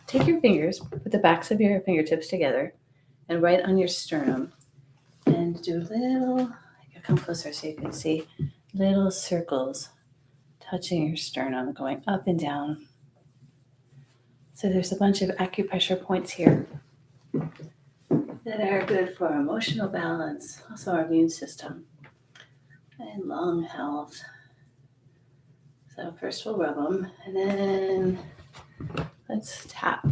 take your fingers, put the backs of your fingertips together, and right on your sternum, and do little, come closer so you can see, little circles touching your sternum, going up and down. So there's a bunch of acupressure points here that are good for emotional balance, also our immune system, and lung health. So first we'll rub them, and then let's tap.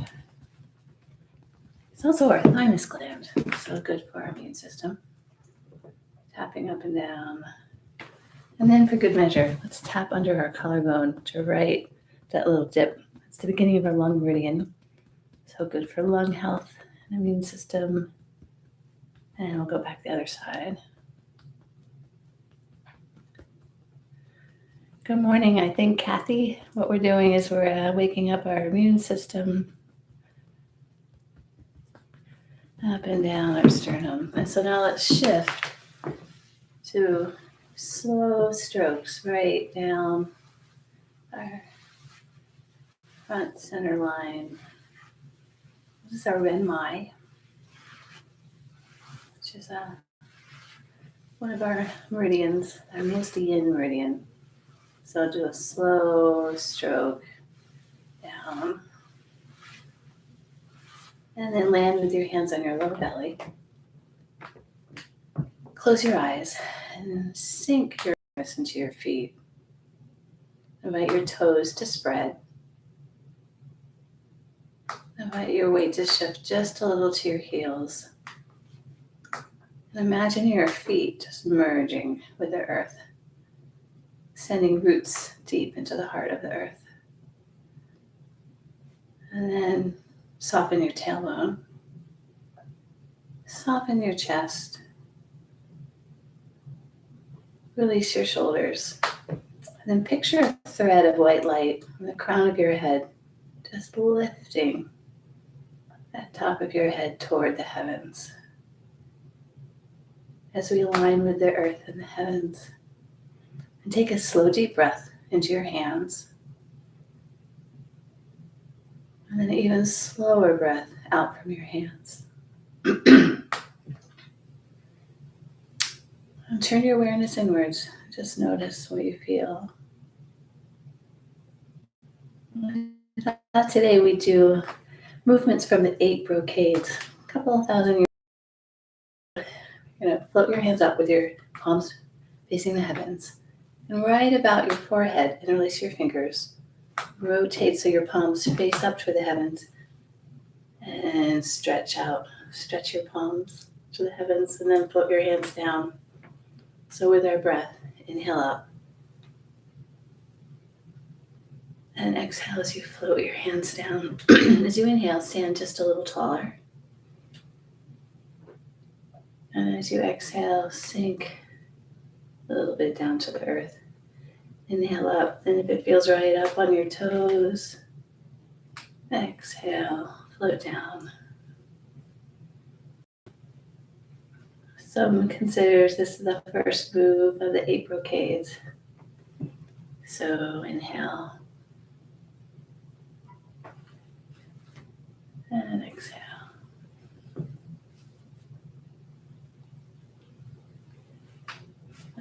It's also our thymus gland, so good for our immune system. Tapping up and down. And then for good measure, let's tap under our collarbone to right that little dip. It's the beginning of our lung meridian. So good for lung health and immune system. And we'll go back the other side. Good morning. I think, Kathy, what we're doing is we're waking up our immune system up and down our sternum. And so now let's shift to slow strokes right down our front center line. This is our Renmai, which is one of our meridians, our most yin meridian. So I'll do a slow stroke down. And then land with your hands on your lower belly. Close your eyes and sink your awareness into your feet. Invite your toes to spread. Invite your weight to shift just a little to your heels. And imagine your feet just merging with the earth, sending roots deep into the heart of the earth. And then soften your tailbone. Soften your chest. Release your shoulders. And then picture a thread of white light from the crown of your head, just lifting that top of your head toward the heavens. As we align with the earth and the heavens. And take a slow, deep breath into your hands. And then an even slower breath out from your hands. And turn your awareness inwards. Just notice what you feel. Today we do movements from the 8 Brocades, a couple of thousand years. You're going to float your hands up with your palms facing the heavens. And right about your forehead, interlace your fingers. Rotate so your palms face up toward the heavens. And stretch out. Stretch your palms to the heavens and then float your hands down. So with our breath, inhale up. And exhale as you float your hands down. As you inhale, stand just a little taller. And as you exhale, sink a little bit down to the earth. Inhale up, and if it feels right, up on your toes. Exhale, float down. Some considers this is the first move of the 8 Brocades. So inhale. And exhale.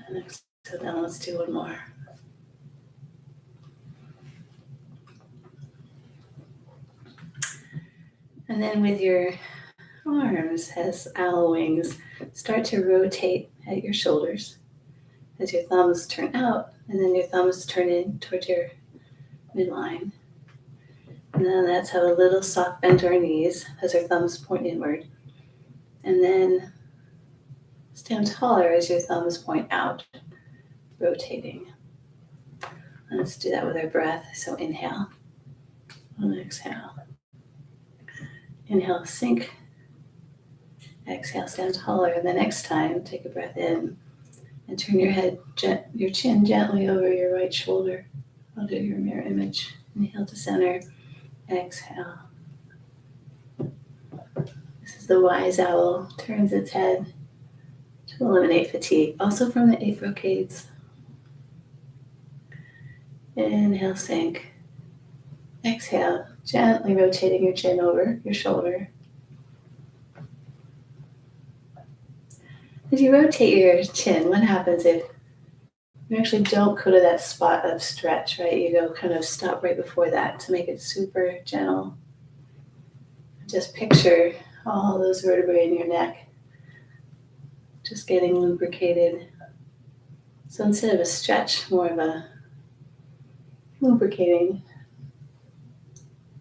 And exhale. So now let's do one more. And then with your arms as owl wings, start to rotate at your shoulders as your thumbs turn out, and then your thumbs turn in towards your midline. And then let's have a little soft bend to our knees as our thumbs point inward. And then stand taller as your thumbs point out, rotating. And let's do that with our breath. So inhale and exhale. Inhale, sink. Exhale, stand taller. And the next time, take a breath in and turn your head, your chin gently over your right shoulder. I'll do your mirror image. Inhale to center. Exhale. This is the wise owl. Turns its head to eliminate fatigue. Also from the 8 Brocades. Inhale, sink. Exhale, Gently rotating your chin over your shoulder. As you rotate your chin, what happens if you actually don't go to that spot of stretch, right? You go kind of stop right before that to make it super gentle. Just picture all those vertebrae in your neck just getting lubricated. So instead of a stretch, more of a lubricating.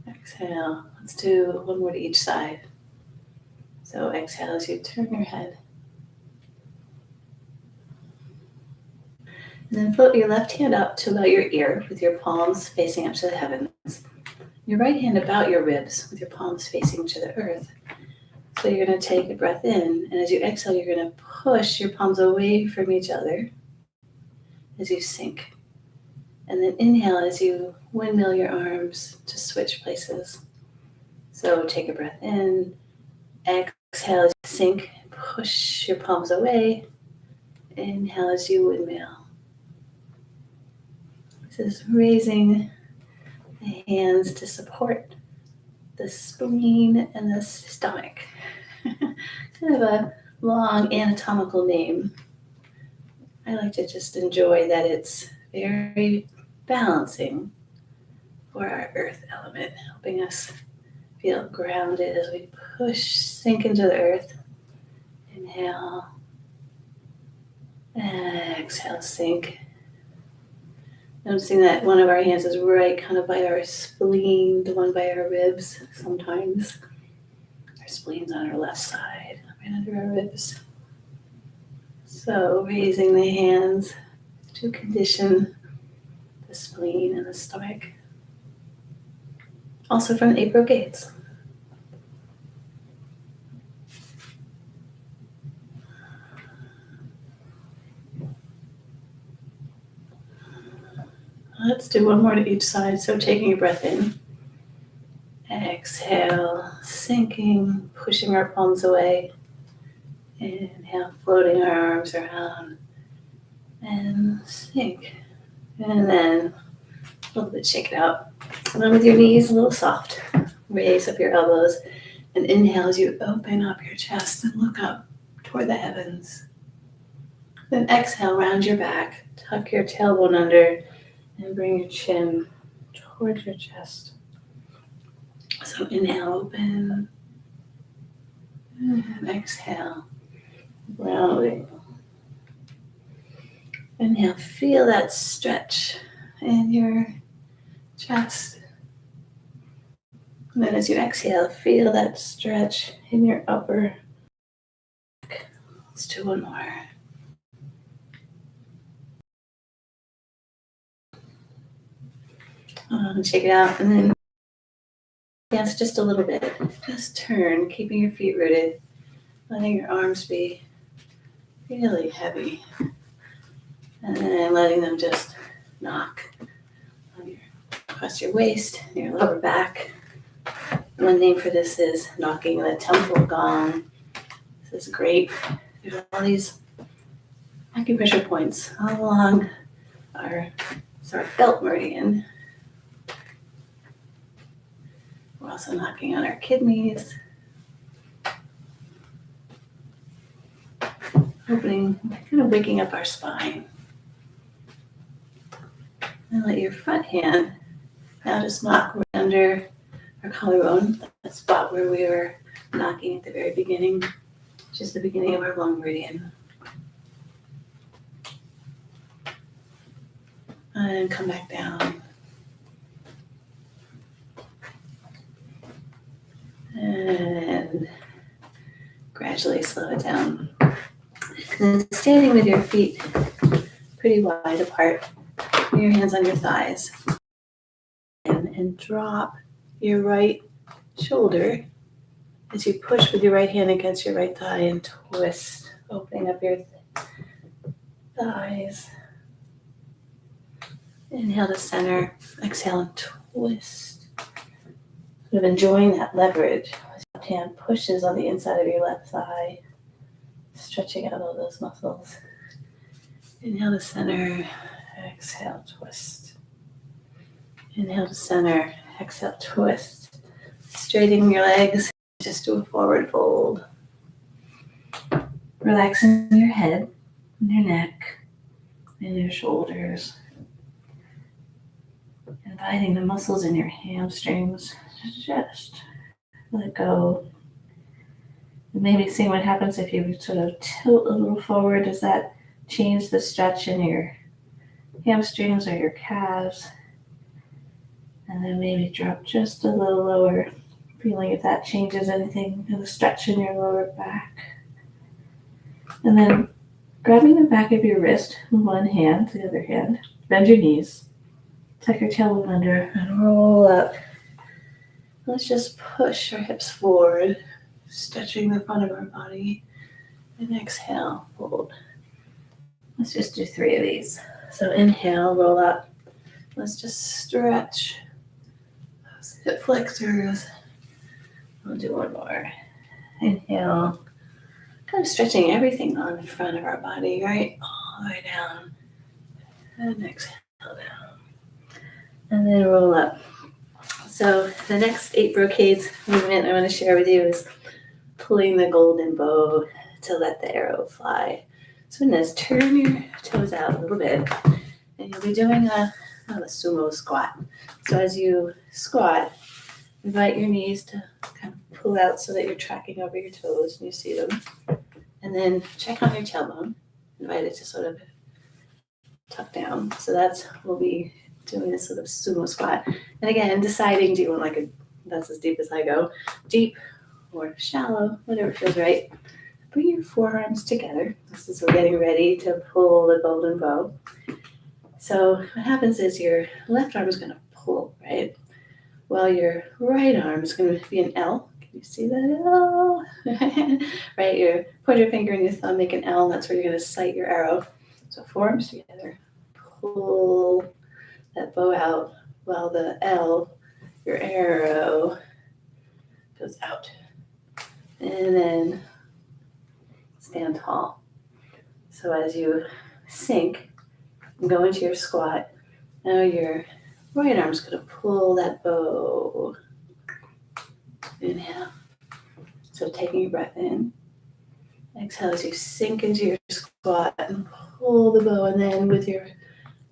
Exhale. Let's do one more to each side. So exhale as you turn your head. And then float your left hand up to about your ear with your palms facing up to the heavens. Your right hand about your ribs with your palms facing to the earth. So you're going to take a breath in, and as you exhale, you're going to push your palms away from each other as you sink. And then inhale as you windmill your arms to switch places. So take a breath in, exhale as you sink, push your palms away, inhale as you windmill. This is raising the hands to support the spleen and the stomach. Kind of a long anatomical name. I like to just enjoy that it's very balancing for our earth element, helping us feel grounded as we sink into the earth. Inhale, exhale, sink. Noticing that one of our hands is right kind of by our spleen, the one by our ribs. Sometimes our spleen's on our left side, right under our ribs. So raising the hands to condition the spleen and the stomach. Also from the Aprocades. Let's do one more to each side. So taking a breath in. Exhale, sinking, pushing our palms away. Inhale, floating our arms around. And sink. And then a little bit shake it out. And then with your knees a little soft. Raise up your elbows. And inhale as you open up your chest and look up toward the heavens. Then exhale, round your back. Tuck your tailbone under. And bring your chin towards your chest. So inhale, open. And exhale, rounding. Inhale, feel that stretch in your chest. And then as you exhale, feel that stretch in your upper back. Let's do one more. Shake it out, and then dance just a little bit. Just turn, keeping your feet rooted, letting your arms be really heavy, and then letting them just knock across your waist, your lower back. One name for this is knocking the temple gong. This is great. There's all these acupressure points all along our belt meridian. We're also knocking on our kidneys, opening, kind of waking up our spine. And let your front hand now just knock right under our collarbone, that spot where we were knocking at the very beginning, which is the beginning of our long meridian. And come back down. And gradually slow it down. And then standing with your feet pretty wide apart, your hands on your thighs. And drop your right shoulder as you push with your right hand against your right thigh and twist, opening up your thighs. Inhale to center, exhale and twist. Sort of enjoying that leverage. As your left hand pushes on the inside of your left thigh, stretching out all those muscles. Inhale to center, exhale, twist. Inhale to center, exhale, twist. Straightening your legs, just do a forward fold. Relaxing your head and your neck and your shoulders. Inviting the muscles in your hamstrings to just let go. And maybe seeing what happens if you sort of tilt a little forward. Does that change the stretch in your hamstrings or your calves? And then maybe drop just a little lower, feeling if that changes anything in the stretch in your lower back. And then grabbing the back of your wrist with one hand, the other hand, bend your knees, tuck your tailbone under, and roll up. Let's just push our hips forward, stretching the front of our body, and exhale, fold. Let's just do 3 of these. So inhale, roll up. Let's just stretch those hip flexors. We'll do one more. Inhale, kind of stretching everything on the front of our body, right? All the way down. And exhale down. And then roll up. So the next 8 brocades movement I want to share with you is pulling the golden bow to let the arrow fly. So in this, turn your toes out a little bit, and you'll be doing a sumo squat. So as you squat, invite your knees to kind of pull out so that you're tracking over your toes and you see them. And then check on your tailbone. Invite it to sort of tuck down. So we'll be doing this sort of sumo squat. And again, deciding, do you want that's as deep as I go, deep or shallow, whatever feels right. Bring your forearms together. This is we're getting ready to pull the golden bow. So what happens is your left arm is going to pull, right? While your right arm is going to be an L. Can you see that L? Right, your pointer finger and your thumb make an L. And that's where you're going to sight your arrow. So forearms together. Pull that bow out while the L, your arrow, goes out. And then stand tall. So as you sink and go into your squat, now your right arm's going to pull that bow. Inhale. So taking a breath in. Exhale as you sink into your squat and pull the bow. And then with your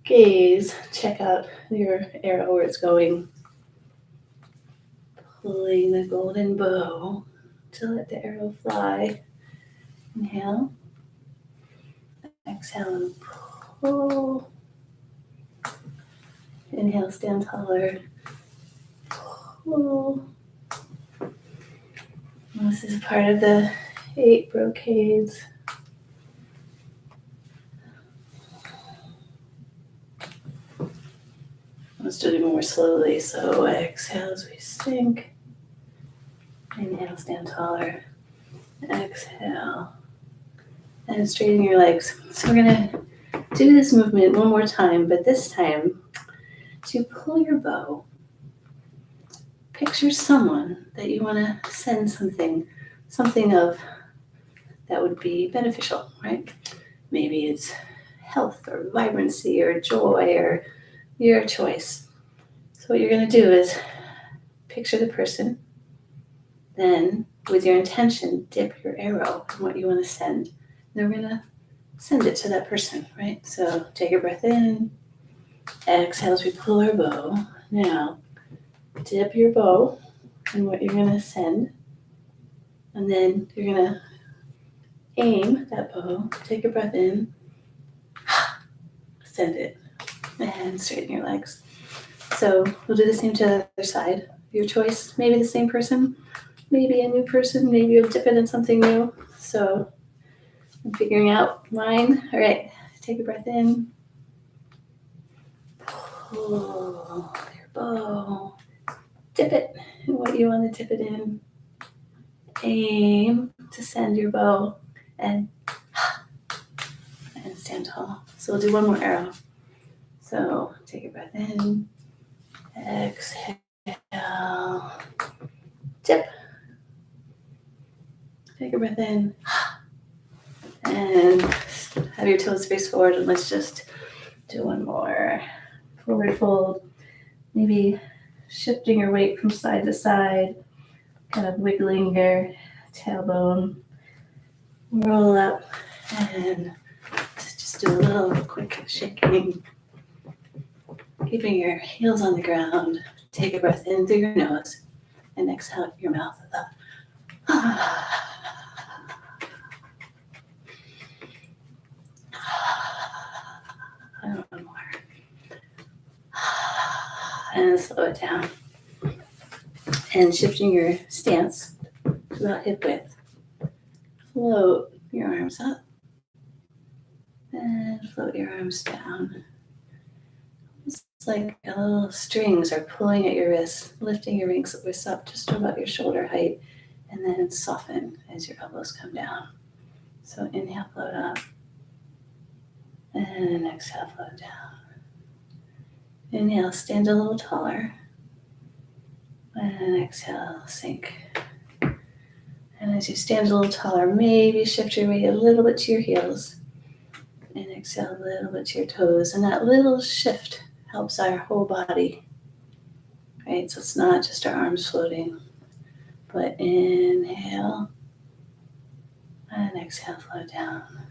gaze, check out your arrow where it's going. Pulling the golden bow to let the arrow fly. Inhale. Exhale and pull. Inhale, stand taller. Pull. This is part of the 8 brocades. Let's do it more slowly. So exhale as we sink. Inhale, stand taller. Exhale. And straighten your legs. So we're going to do this movement one more time, but this time to pull your bow, picture someone that you want to send something of that would be beneficial, right? Maybe it's health or vibrancy or joy or your choice. So what you're going to do is picture the person, then with your intention, dip your arrow in what you want to send. Then we're going to send it to that person, right? So take a breath in, exhale as we pull our bow. Now, dip your bow in what you're going to send, and then you're going to aim that bow, take a breath in, send it, and straighten your legs. So we'll do the same to the other side. Your choice, maybe the same person, maybe a new person, maybe you'll dip it in something new. So I'm figuring out mine. All right, take a breath in. Pull your bow. Dip it in what you want to dip it in. Aim to send your bow and stand tall. So we'll do one more arrow. So take a breath in. Exhale. Dip. Take a breath in. And have your toes face forward, and let's just do one more. Forward fold. Maybe shifting your weight from side to side. kind of wiggling your tailbone. Roll up and just do a little quick shaking. Keeping your heels on the ground. Take a breath in through your nose and exhale out your mouth. And one more. And slow it down. And shifting your stance to about hip width. Float your arms up. And float your arms down. It's like little strings are pulling at your wrists, lifting your wrists up just to about your shoulder height, and then soften as your elbows come down. So inhale, float up, and exhale, float down. Inhale, stand a little taller, and exhale, sink. And as you stand a little taller, maybe shift your weight a little bit to your heels, and exhale a little bit to your toes. And that little shift helps our whole body, right? So it's not just our arms floating, but inhale and exhale, float down.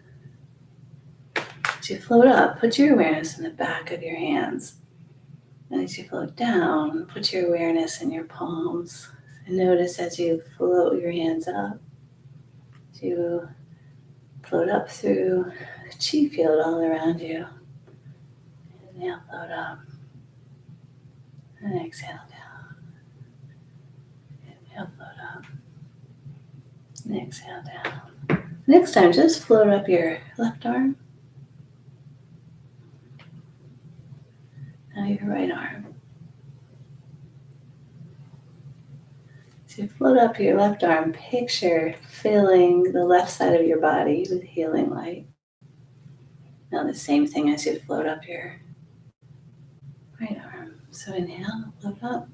As you float up, put your awareness in the back of your hands. And as you float down, put your awareness in your palms. And notice as you float your hands up, you float up through the chi field all around you. Inhale, float up. And exhale down. Inhale, float up. And exhale down. Next time, just float up your left arm. Now your right arm. As you float up your left arm, picture filling the left side of your body with healing light. Now the same thing as you float up your right arm. So inhale, float up.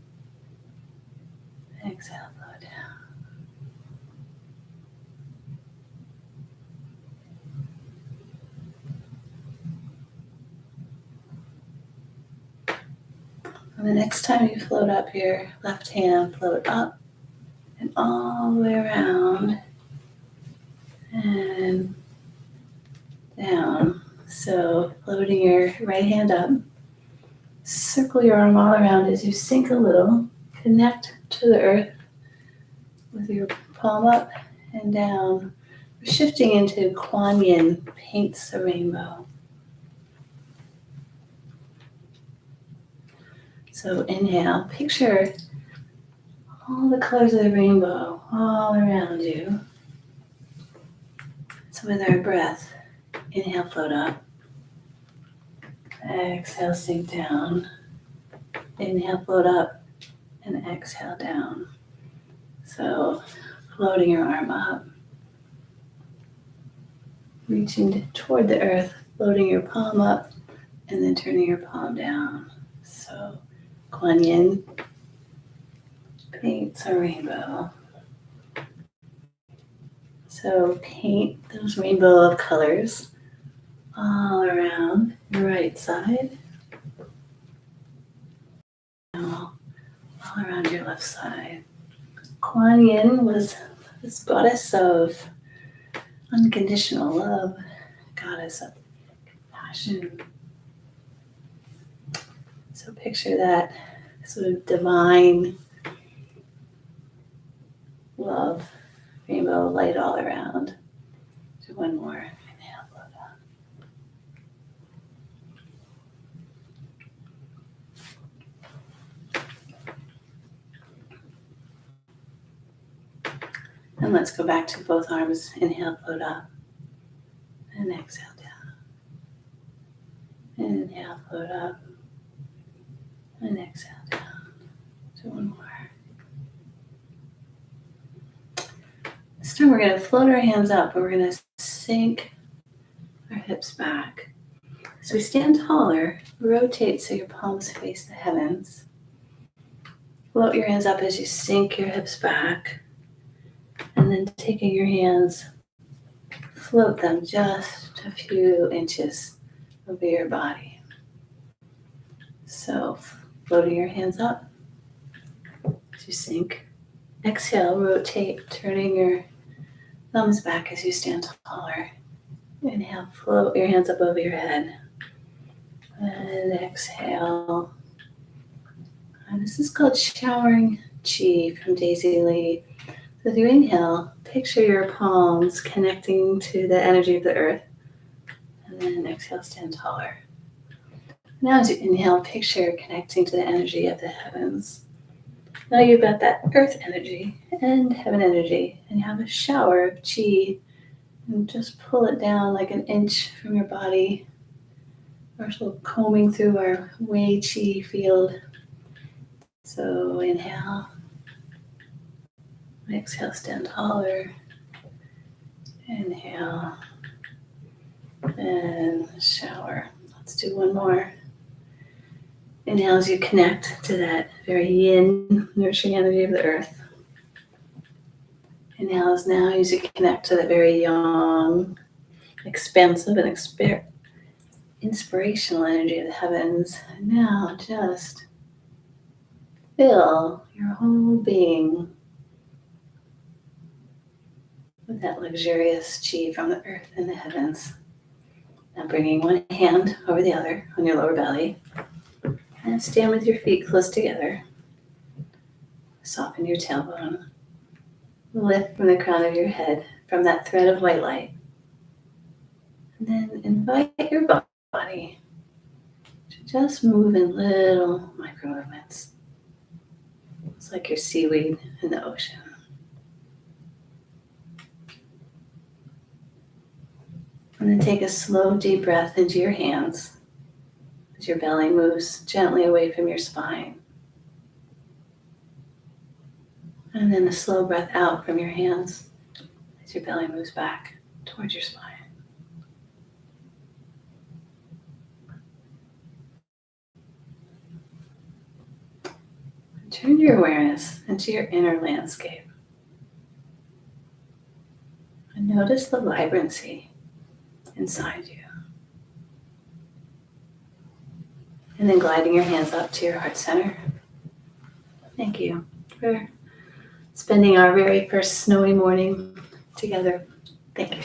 Exhale, float down. And the next time you float up your left hand, float up and all the way around and down. So floating your right hand up, circle your arm all around as you sink a little, connect to the earth with your palm up and down. We're shifting into Kuan Yin, paints a rainbow. So inhale, picture all the colors of the rainbow all around you. So with our breath, inhale, float up. Exhale, sink down. Inhale, float up, and exhale down. So floating your arm up, reaching toward the earth, floating your palm up, and then turning your palm down. So Kuan Yin paints a rainbow. So paint those rainbow of colors all around your right side, all around your left side. Kuan Yin was this goddess of unconditional love, goddess of compassion. So picture that sort of divine love, rainbow light all around. Do one more. Inhale, float up. And let's go back to both arms. Inhale, float up. And exhale down. Inhale, float up. And exhale down. Do one more. This time we're going to float our hands up and we're going to sink our hips back. As we stand taller, rotate so your palms face the heavens. Float your hands up as you sink your hips back. And then taking your hands, float them just a few inches over your body. So floating your hands up as you sink Exhale, rotate, turning your thumbs back as you stand taller. Inhale, float your hands up over your head. And exhale. And this is called showering Qi from Daisy Lee. So as you inhale, picture your palms connecting to the energy of the earth. And then exhale, stand taller. Now as you inhale, picture connecting to the energy of the heavens. Now you've got that earth energy and heaven energy, and you have a shower of Qi. And just pull it down like an inch from your body. We're still combing through our Wei Qi field. So inhale. Exhale, stand taller. Inhale. And shower. Let's do one more. Inhale as you connect to that very yin, nourishing energy of the earth. Inhale as now as you connect to that very yang, expansive and inspirational energy of the heavens. And now just fill your whole being with that luxurious Qi from the earth and the heavens. Now bringing one hand over the other on your lower belly. And stand with your feet close together. Soften your tailbone. Lift from the crown of your head, from that thread of white light. And then invite your body to just move in little micro movements. It's like your seaweed in the ocean. And then take a slow, deep breath into your hands as your belly moves gently away from your spine. And then a slow breath out from your hands as your belly moves back towards your spine. Turn your awareness into your inner landscape. And notice the vibrancy inside you. And then gliding your hands up to your heart center. Thank you for spending our very first snowy morning together. Thank you.